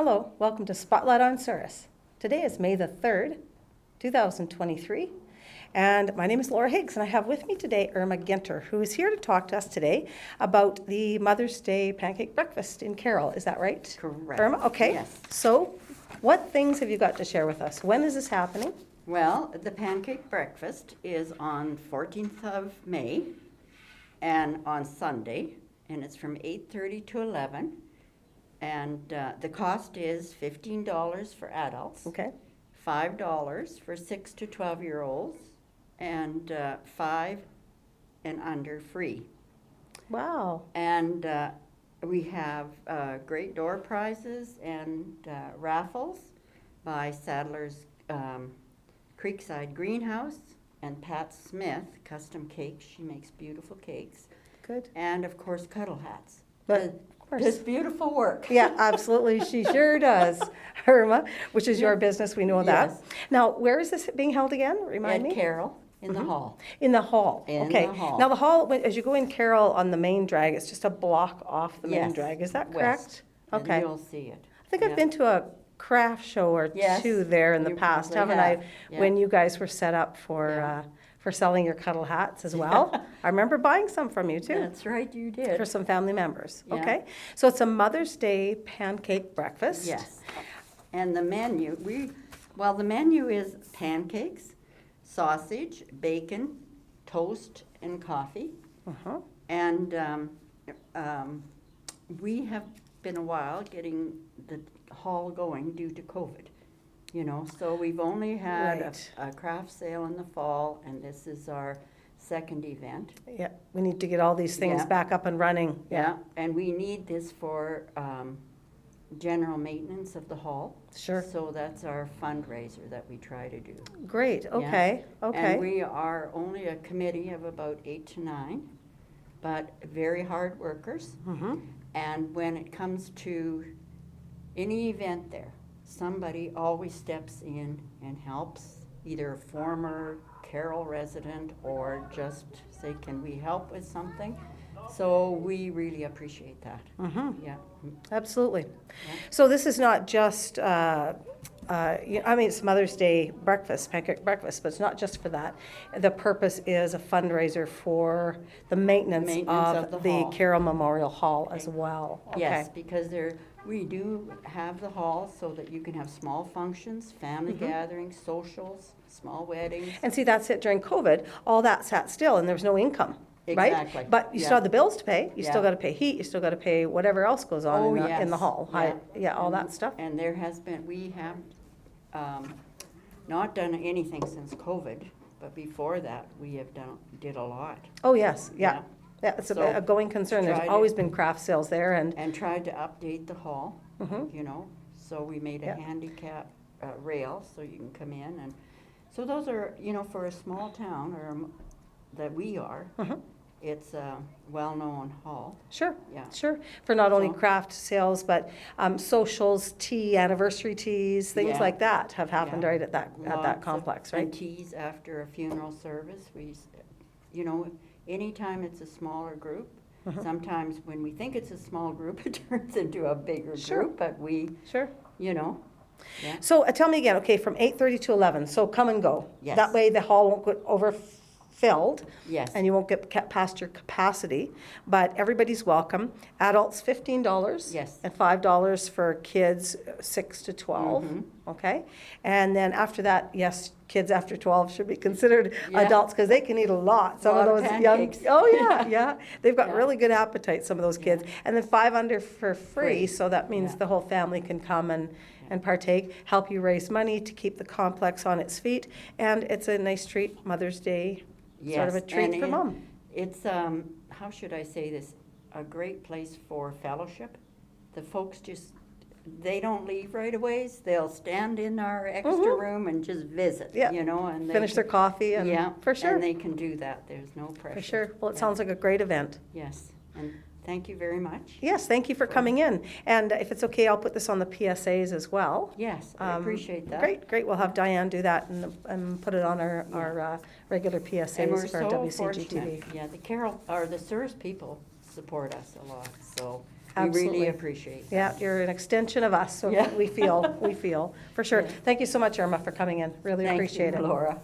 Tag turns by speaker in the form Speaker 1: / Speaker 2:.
Speaker 1: Hello, welcome to Spotlight on Souris. Today is May the 3rd, 2023, and my name is Laura Higgs, and I have with me today Erma Ginter, who is here to talk to us today about the Mother's Day pancake breakfast in Carroll. Is that right?
Speaker 2: Correct.
Speaker 1: Irma, okay.
Speaker 2: Yes.
Speaker 1: So, what things have you got to share with us? When is this happening?
Speaker 2: Well, the pancake breakfast is on 14th of May and on Sunday, and it's from 8:30 to 11. And the cost is $15 for adults,
Speaker 1: Okay.
Speaker 2: $5 for 6 to 12-year-olds, and 5 and under free.
Speaker 1: Wow.
Speaker 2: And we have great door prizes and raffles by Sadler's Creekside Greenhouse and Pat Smith Custom Cakes. She makes beautiful cakes.
Speaker 1: Good.
Speaker 2: And of course, cuddle hats.
Speaker 1: But,
Speaker 2: Does beautiful work.
Speaker 1: Yeah, absolutely. She sure does, Irma, which is your business. We know that.
Speaker 2: Yes.
Speaker 1: Now, where is this being held again? Remind
Speaker 2: At
Speaker 1: me.
Speaker 2: Carroll in the hall.
Speaker 1: In the hall.
Speaker 2: In
Speaker 1: Okay.
Speaker 2: the hall.
Speaker 1: Now, the hall, as you go in Carroll on the main drag, it's just a block off the main
Speaker 2: Yes,
Speaker 1: drag. Is that
Speaker 2: west,
Speaker 1: correct? Okay.
Speaker 2: And you'll see it.
Speaker 1: I think I've been to a craft show or
Speaker 2: Yes,
Speaker 1: two there in the
Speaker 2: you
Speaker 1: past,
Speaker 2: probably
Speaker 1: haven't I?
Speaker 2: have, yeah.
Speaker 1: When you guys were set up for for selling your cuddle hats as well. I remember buying some from you too.
Speaker 2: That's right, you did.
Speaker 1: For some family members.
Speaker 2: Yeah.
Speaker 1: Okay. So it's a Mother's Day pancake breakfast.
Speaker 2: Yes. And the menu, the menu is pancakes, sausage, bacon, toast, and coffee.
Speaker 1: Uh-huh.
Speaker 2: And we have been a while getting the hall going due to COVID, so we've only had
Speaker 1: Right.
Speaker 2: a craft sale in the fall, and this is our second event.
Speaker 1: Yeah, we need to get all these things
Speaker 2: Yeah.
Speaker 1: back up and running. Yeah,
Speaker 2: And we need this for general maintenance of the hall.
Speaker 1: sure.
Speaker 2: So that's our fundraiser that we try to do.
Speaker 1: Great, okay, okay.
Speaker 2: And we are only a committee of about 8 to 9, but very hard workers.
Speaker 1: Mm-hmm.
Speaker 2: And when it comes to any event there, somebody always steps in and helps, either a former Carroll resident or just say, can we help with something? So we really appreciate that.
Speaker 1: Mm-hmm.
Speaker 2: Yeah.
Speaker 1: Absolutely.
Speaker 2: Yeah.
Speaker 1: So this is not just, it's Mother's Day breakfast, pancake breakfast, but it's not just for that. The purpose is a fundraiser for the maintenance
Speaker 2: of
Speaker 1: of
Speaker 2: the
Speaker 1: the
Speaker 2: hall.
Speaker 1: Carroll Memorial Hall as well. Okay.
Speaker 2: Yes, because we do have the hall so that you can have small functions, family gatherings, socials, small weddings.
Speaker 1: And see, that's it during COVID. All that sat still and there was no income, right?
Speaker 2: Exactly,
Speaker 1: But you still
Speaker 2: yeah.
Speaker 1: have the bills to pay. You still
Speaker 2: Yeah.
Speaker 1: got to pay heat. You still got to pay whatever else goes on
Speaker 2: Oh,
Speaker 1: in the
Speaker 2: yes,
Speaker 1: hall.
Speaker 2: yeah.
Speaker 1: All that stuff.
Speaker 2: And there has been, we have not done anything since COVID, but before that, we have did a lot.
Speaker 1: Oh, yes, yeah.
Speaker 2: Yeah.
Speaker 1: Yeah, it's
Speaker 2: So,
Speaker 1: a going concern. There's
Speaker 2: tried it.
Speaker 1: always been craft sales there and,
Speaker 2: And tried to update the hall,
Speaker 1: Mhm.
Speaker 2: so we made a
Speaker 1: Yeah.
Speaker 2: handicap rail so you can come in. And so those are, for a small town that we are,
Speaker 1: Mhm.
Speaker 2: it's a well-known hall.
Speaker 1: sure,
Speaker 2: Yeah.
Speaker 1: sure. For not only
Speaker 2: So-
Speaker 1: craft sales, but socials, tea, anniversary teas, things
Speaker 2: Yeah.
Speaker 1: like that have happened
Speaker 2: Yeah.
Speaker 1: right at that
Speaker 2: Lots of-
Speaker 1: complex,
Speaker 2: And
Speaker 1: right?
Speaker 2: teas after a funeral service, anytime it's a smaller group,
Speaker 1: Mhm.
Speaker 2: sometimes when we think it's a small group, it turns into a bigger
Speaker 1: Sure.
Speaker 2: group, but
Speaker 1: Sure.
Speaker 2: yeah.
Speaker 1: So tell me again, okay, from 8:30 to 11, so come and go.
Speaker 2: Yes.
Speaker 1: That way the hall won't get overfilled.
Speaker 2: Yes.
Speaker 1: And you won't get past your capacity, but everybody's welcome. Adults, $15.
Speaker 2: Yes.
Speaker 1: And $5 for kids 6 to 12,
Speaker 2: Mhm.
Speaker 1: okay? And then after that, yes, kids after 12 should be considered
Speaker 2: Yeah.
Speaker 1: adults, because they can eat a lot. Some
Speaker 2: Lot
Speaker 1: of
Speaker 2: of
Speaker 1: those young,
Speaker 2: pancakes.
Speaker 1: oh yeah, yeah. They've got
Speaker 2: Yeah.
Speaker 1: really good appetite, some of those kids. And then 5 under for free,
Speaker 2: Free.
Speaker 1: so that means
Speaker 2: Yeah.
Speaker 1: the whole family can come and partake, help you raise money to keep the complex on its feet. And it's a nice treat, Mother's Day, sort of a
Speaker 2: Yes,
Speaker 1: treat
Speaker 2: and
Speaker 1: for mom.
Speaker 2: It's, how should I say this, a great place for fellowship. The folks they don't leave right away. They'll stand in our extra
Speaker 1: Mhm.
Speaker 2: room and just visit,
Speaker 1: Yeah.
Speaker 2: and they
Speaker 1: Finish their coffee and,
Speaker 2: Yeah,
Speaker 1: for sure,
Speaker 2: and they can do that. There's no pressure.
Speaker 1: for sure. Well, it
Speaker 2: Yeah.
Speaker 1: sounds like a great event.
Speaker 2: Yes, and thank you very much.
Speaker 1: Yes, thank you for coming in. And if it's okay, I'll put this on the PSAs as well.
Speaker 2: Yes, I appreciate that.
Speaker 1: Great, we'll have Diane do that and put it on our regular
Speaker 2: And we're
Speaker 1: PSAs for
Speaker 2: so
Speaker 1: WCGTV.
Speaker 2: fortunate. Yeah, the Souris people support us a lot, so we really
Speaker 1: Absolutely.
Speaker 2: appreciate that.
Speaker 1: Yeah, you're an extension of us, so
Speaker 2: Yeah.
Speaker 1: we feel, for sure.
Speaker 2: Yeah.
Speaker 1: Thank you so much, Erma, for coming in. Really
Speaker 2: Thank
Speaker 1: appreciate
Speaker 2: you,
Speaker 1: it.
Speaker 2: Laura.